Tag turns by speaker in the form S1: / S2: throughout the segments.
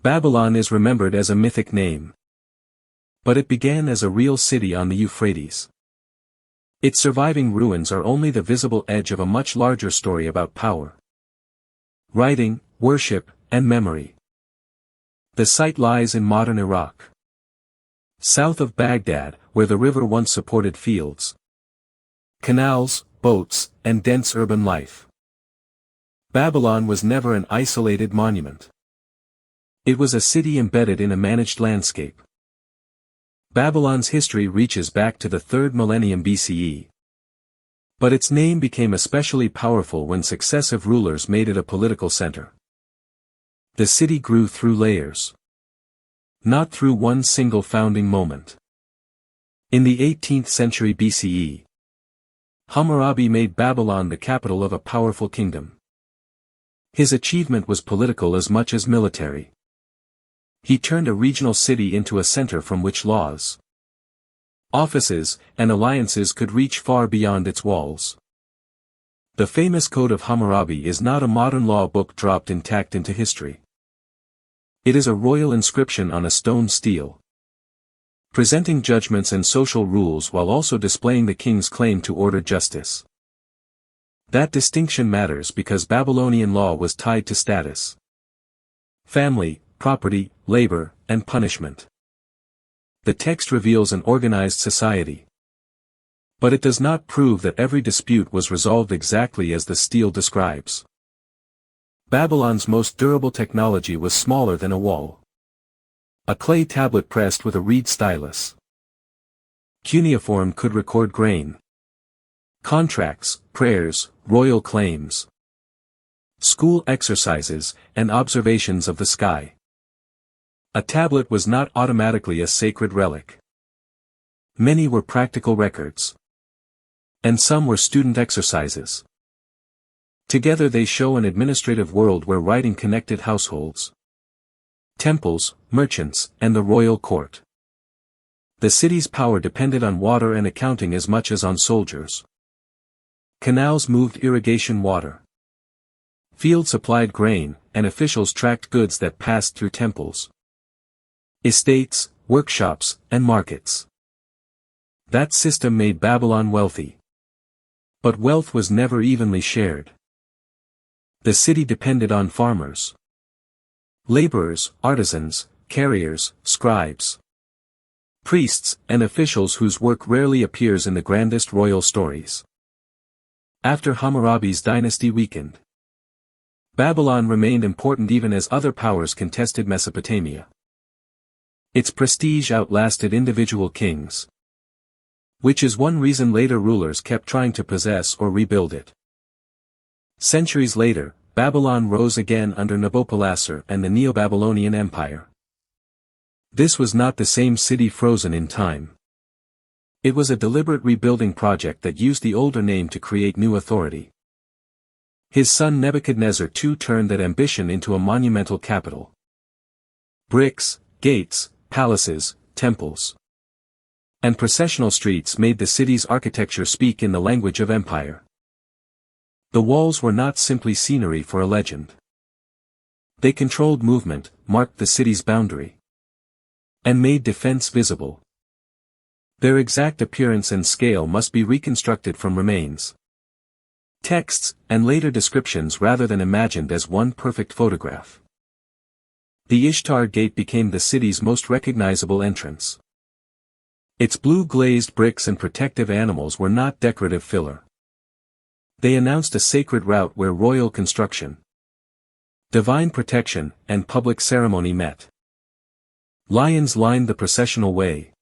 S1: Babylon is remembered as a mythic name. But it began as a real city on the Euphrates. Its surviving ruins are only the visible edge of a much larger story about power, writing, worship, and memory. The site lies in modern Iraq, south of Baghdad, where the river once supported fields, canals, boats, and dense urban life. Babylon was never an isolated monument. It was a city embedded in a managed landscape. Babylon's history reaches back to the 3rd millennium BCE. But its name became especially powerful when successive rulers made it a political center. The city grew through layers, not through one single founding moment. In the 18th century BCE, Hammurabi made Babylon the capital of a powerful kingdom. His achievement was political as much as military. He turned a regional city into a center from which laws, offices, and alliances could reach far beyond its walls. The famous Code of Hammurabi is not a modern law book dropped intact into history. It is a royal inscription on a stone stele, presenting judgments and social rules while also displaying the king's claim to order justice. That distinction matters because Babylonian law was tied to status, family, property, labor, and punishment. The text reveals an organized society. But it does not prove that every dispute was resolved exactly as the stele describes. Babylon's most durable technology was smaller than a wall. A clay tablet pressed with a reed stylus. Cuneiform could record grain, contracts, prayers, royal claims, school exercises, and observations of the sky. A tablet was not automatically a sacred relic. Many were practical records, and some were student exercises. Together they show an administrative world where writing connected households, temples, merchants, and the royal court. The city's power depended on water and accounting as much as on soldiers. Canals moved irrigation water. Fields supplied grain, and officials tracked goods that passed through temples, estates, workshops, and markets. That system made Babylon wealthy. But wealth was never evenly shared. The city depended on farmers, laborers, artisans, carriers, scribes, priests, and officials whose work rarely appears in the grandest royal stories. After Hammurabi's dynasty weakened, Babylon remained important even as other powers contested Mesopotamia. Its prestige outlasted individual kings, which is one reason later rulers kept trying to possess or rebuild it. Centuries later, Babylon rose again under Nabopolassar and the Neo-Babylonian Empire. This was not the same city frozen in time. It was a deliberate rebuilding project that used the older name to create new authority. His son Nebuchadnezzar II turned that ambition into a monumental capital. Bricks, gates, palaces, temples, and processional streets made the city's architecture speak in the language of empire. The walls were not simply scenery for a legend. They controlled movement, marked the city's boundary, and made defense visible. Their exact appearance and scale must be reconstructed from remains, texts, and later descriptions rather than imagined as one perfect photograph. The Ishtar Gate became the city's most recognizable entrance. Its blue glazed bricks and protective animals were not decorative filler. They announced a sacred route where royal construction, divine protection, and public ceremony met. Lions lined the processional way,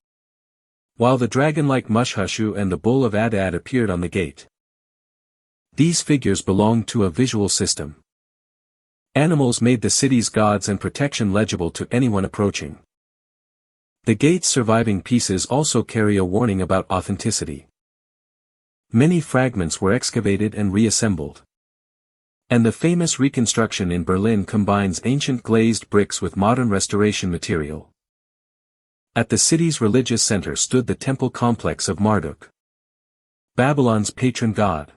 S1: while the dragon-like Mushhushu and the bull of Adad appeared on the gate. These figures belonged to a visual system. Animals made the city's gods and protection legible to anyone approaching. The gate's surviving pieces also carry a warning about authenticity. Many fragments were excavated and reassembled. And the famous reconstruction in Berlin combines ancient glazed bricks with modern restoration material. At the city's religious center stood the temple complex of Marduk, Babylon's patron god.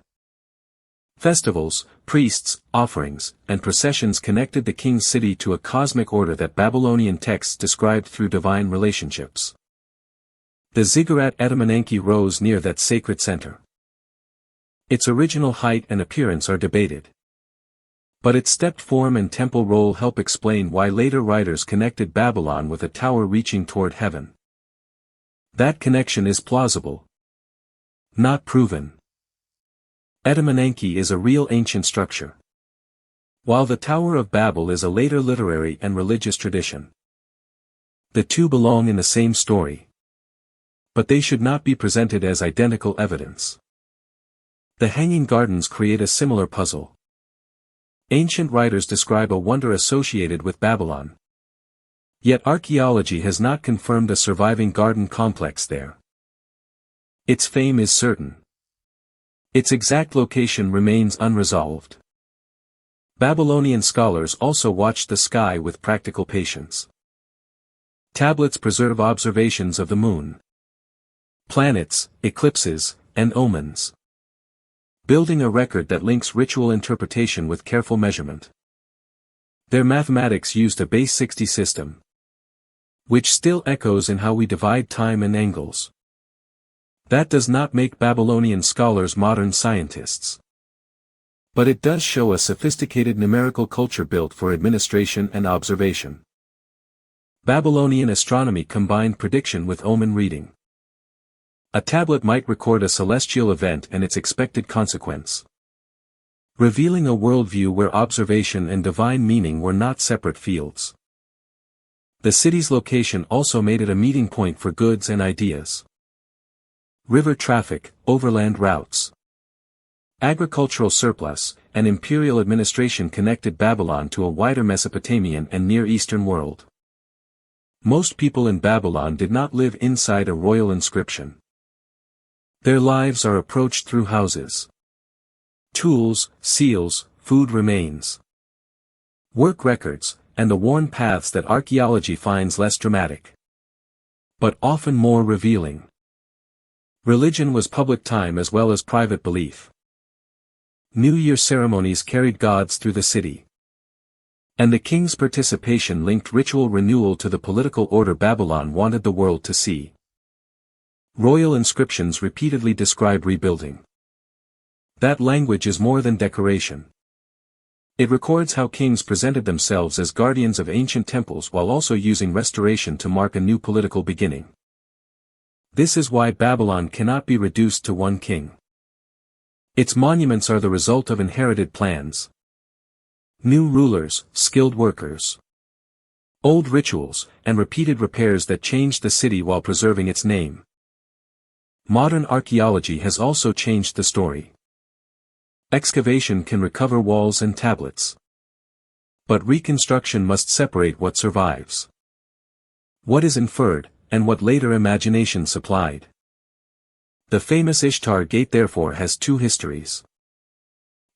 S1: Festivals, priests, offerings, and processions connected the king's city to a cosmic order that Babylonian texts described through divine relationships. The ziggurat Etemenanki rose near that sacred center. Its original height and appearance are debated. But its stepped form and temple role help explain why later writers connected Babylon with a tower reaching toward heaven. That connection is plausible, not proven. Etemenanki is a real ancient structure, while the Tower of Babel is a later literary and religious tradition. The two belong in the same story, but they should not be presented as identical evidence. The Hanging Gardens create a similar puzzle. Ancient writers describe a wonder associated with Babylon. Yet archaeology has not confirmed a surviving garden complex there. Its fame is certain. Its exact location remains unresolved. Babylonian scholars also watched the sky with practical patience. Tablets preserve observations of the moon, planets, eclipses, and omens, building a record that links ritual interpretation with careful measurement. Their mathematics used a base 60 system, which still echoes in how we divide time and angles. That does not make Babylonian scholars modern scientists. But it does show a sophisticated numerical culture built for administration and observation. Babylonian astronomy combined prediction with omen reading. A tablet might record a celestial event and its expected consequence, revealing a worldview where observation and divine meaning were not separate fields. The city's location also made it a meeting point for goods and ideas. River traffic, overland routes, agricultural surplus, and imperial administration connected Babylon to a wider Mesopotamian and Near Eastern world. Most people in Babylon did not live inside a royal inscription. Their lives are approached through houses, tools, seals, food remains, work records, and the worn paths that archaeology finds less dramatic, but often more revealing. Religion was public time as well as private belief. New Year ceremonies carried gods through the city, and the king's participation linked ritual renewal to the political order Babylon wanted the world to see. Royal inscriptions repeatedly describe rebuilding. That language is more than decoration. It records how kings presented themselves as guardians of ancient temples while also using restoration to mark a new political beginning. This is why Babylon cannot be reduced to one king. Its monuments are the result of inherited plans. New rulers, skilled workers, old rituals, and repeated repairs that changed the city while preserving its name. Modern archaeology has also changed the story. Excavation can recover walls and tablets, but reconstruction must separate what survives, what is inferred, and what later imagination supplied. The famous Ishtar Gate therefore has two histories.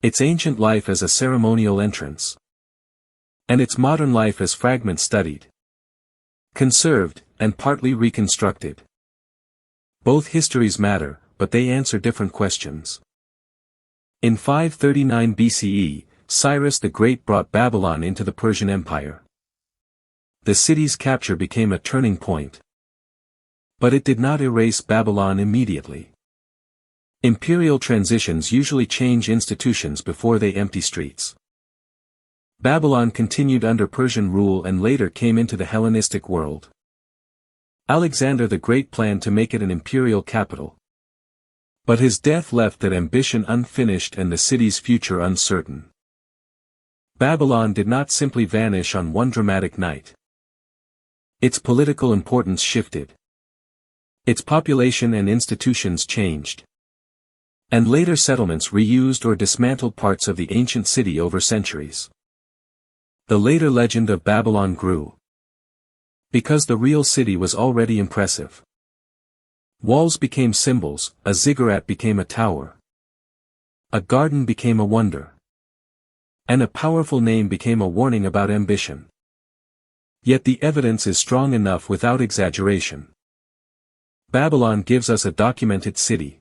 S1: Its ancient life as a ceremonial entrance, and its modern life as fragments studied, conserved, and partly reconstructed. Both histories matter, but they answer different questions. In 539 BCE, Cyrus the Great brought Babylon into the Persian Empire. The city's capture became a turning point. But it did not erase Babylon immediately. Imperial transitions usually change institutions before they empty streets. Babylon continued under Persian rule and later came into the Hellenistic world. Alexander the Great planned to make it an imperial capital. But his death left that ambition unfinished and the city's future uncertain. Babylon did not simply vanish on one dramatic night. Its political importance shifted. Its population and institutions changed. And later settlements reused or dismantled parts of the ancient city over centuries. The later legend of Babylon grew, because the real city was already impressive. Walls became symbols, a ziggurat became a tower. A garden became a wonder. And a powerful name became a warning about ambition. Yet the evidence is strong enough without exaggeration. Babylon gives us a documented city,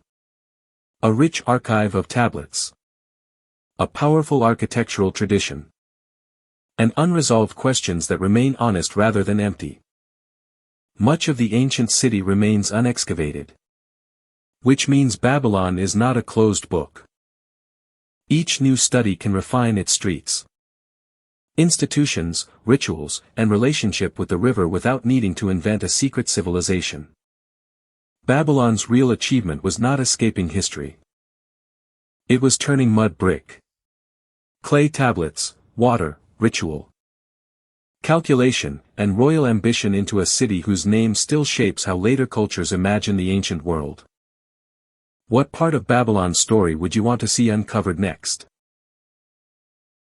S1: a rich archive of tablets, A powerful architectural tradition. And unresolved questions that remain honest rather than empty. Much of the ancient city remains unexcavated. Which means Babylon is not a closed book. Each new study can refine its streets, institutions, rituals, and relationship with the river without needing to invent a secret civilization. Babylon's real achievement was not escaping history. It was turning mud brick, clay tablets, water, ritual, calculation, and royal ambition into a city whose name still shapes how later cultures imagine the ancient world. What part of Babylon's story would you want to see uncovered next?